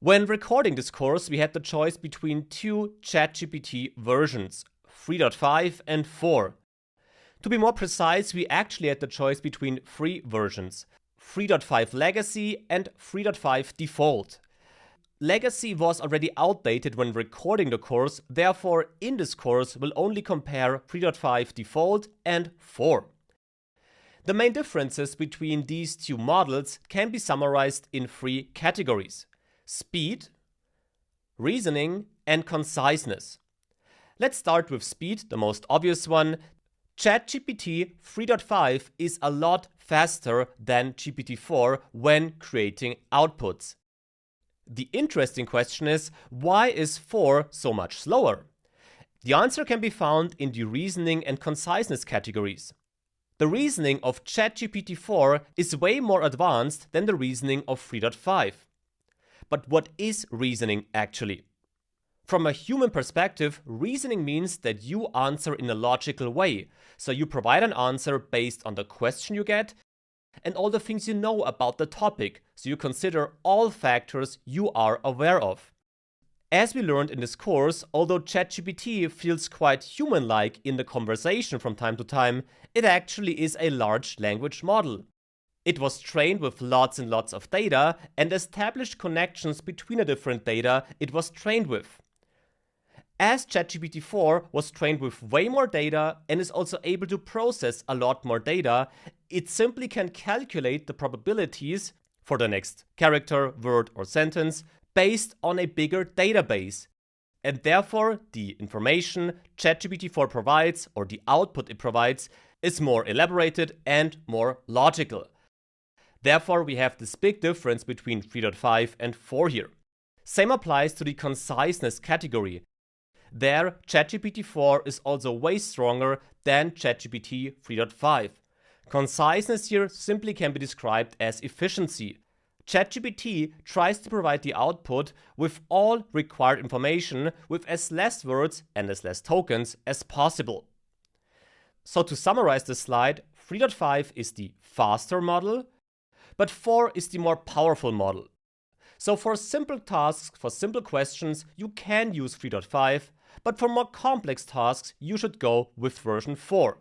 When recording this course, we had the choice between two ChatGPT versions, 3.5 and 4. To be more precise, we actually had the choice between three versions, 3.5 Legacy and 3.5 Default. Legacy was already outdated when recording the course, therefore in this course we'll only compare 3.5 Default and 4. The main differences between these two models can be summarized in three categories: speed, reasoning, and conciseness. Let's start with speed, the most obvious one. ChatGPT 3.5 is a lot faster than GPT-4 when creating outputs. The interesting question is, why is 4 so much slower? The answer can be found in the reasoning and conciseness categories. The reasoning of ChatGPT 4 is way more advanced than the reasoning of 3.5. But what is reasoning actually? From a human perspective, reasoning means that you answer in a logical way. So you provide an answer based on the question you get and all the things you know about the topic, so you consider all factors you are aware of. As we learned in this course, although ChatGPT feels quite human-like in the conversation from time to time, it actually is a large language model. It was trained with lots and lots of data and established connections between the different data it was trained with. As ChatGPT-4 was trained with way more data and is also able to process a lot more data, it simply can calculate the probabilities for the next character, word, or sentence based on a bigger database. And therefore, the information ChatGPT-4 provides, or the output it provides, is more elaborated and more logical. Therefore, we have this big difference between 3.5 and 4 here. Same applies to the conciseness category. There, ChatGPT-4 is also way stronger than ChatGPT 3.5. Conciseness here simply can be described as efficiency. ChatGPT tries to provide the output with all required information with as less words and as less tokens as possible. So to summarize this slide, 3.5 is the faster model, but 4 is the more powerful model. So for simple tasks, for simple questions, you can use 3.5, but for more complex tasks, you should go with version 4.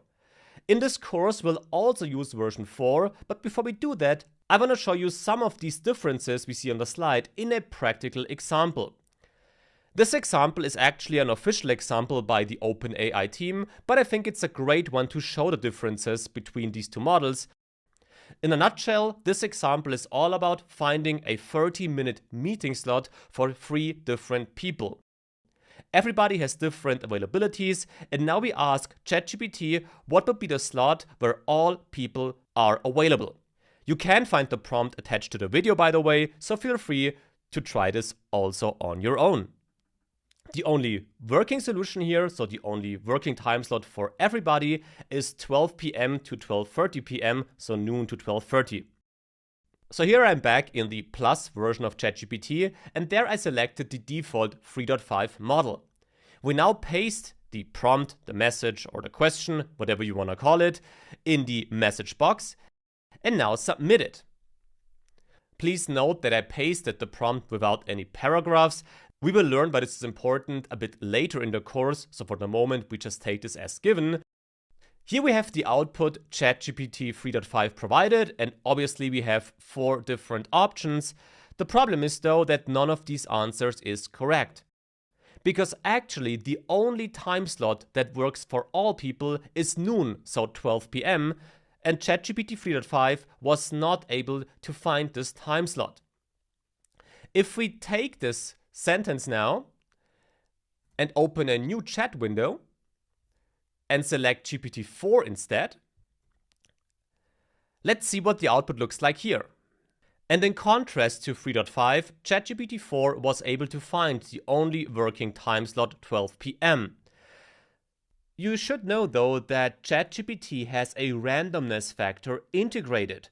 In this course, we'll also use version 4, but before we do that, I want to show you some of these differences we see on the slide in a practical example. This example is actually an official example by the OpenAI team, but I think it's a great one to show the differences between these two models. In a nutshell, this example is all about finding a 30-minute meeting slot for 3 different people. Everybody has different availabilities, and now we ask ChatGPT what would be the slot where all people are available. You can find the prompt attached to the video, by the way, so feel free to try this also on your own. The only working solution here, so the only working time slot for everybody, is 12 p.m. to 12:30 p.m., so noon to 12:30. So here I'm back in the Plus version of ChatGPT, and there I selected the default 3.5 model. We now paste the prompt, the message, or the question, whatever you want to call it, in the message box, and now submit it. Please note that I pasted the prompt without any paragraphs. We will learn why this is important a bit later in the course, so for the moment we just take this as given. Here we have the output ChatGPT 3.5 provided, and obviously we have 4 different options. The problem is though that none of these answers is correct. Because actually the only time slot that works for all people is noon, so 12 p.m., and ChatGPT 3.5 was not able to find this time slot. If we take this sentence now and open a new chat window and select GPT-4 instead, let's see what the output looks like here. And in contrast to 3.5, ChatGPT-4 was able to find the only working time slot 12 p.m. You should know though that ChatGPT has a randomness factor integrated.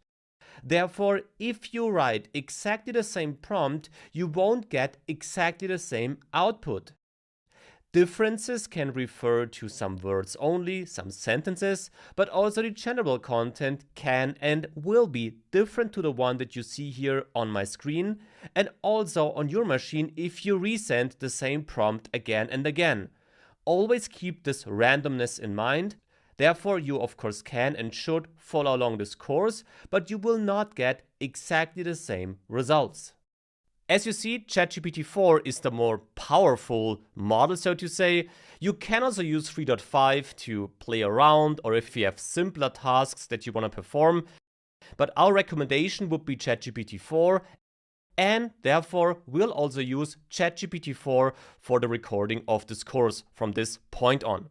Therefore, if you write exactly the same prompt, you won't get exactly the same output. Differences can refer to some words only, some sentences, but also the general content can and will be different to the one that you see here on my screen and also on your machine if you resend the same prompt again and again. Always keep this randomness in mind. Therefore, you of course can and should follow along this course, but you will not get exactly the same results. As you see, ChatGPT 4 is the more powerful model, so to say. You can also use 3.5 to play around or if you have simpler tasks that you want to perform. But our recommendation would be ChatGPT 4, and therefore we'll also use ChatGPT 4 for the recording of this course from this point on.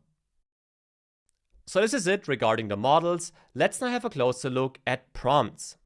So this is it regarding the models. Let's now have a closer look at prompts.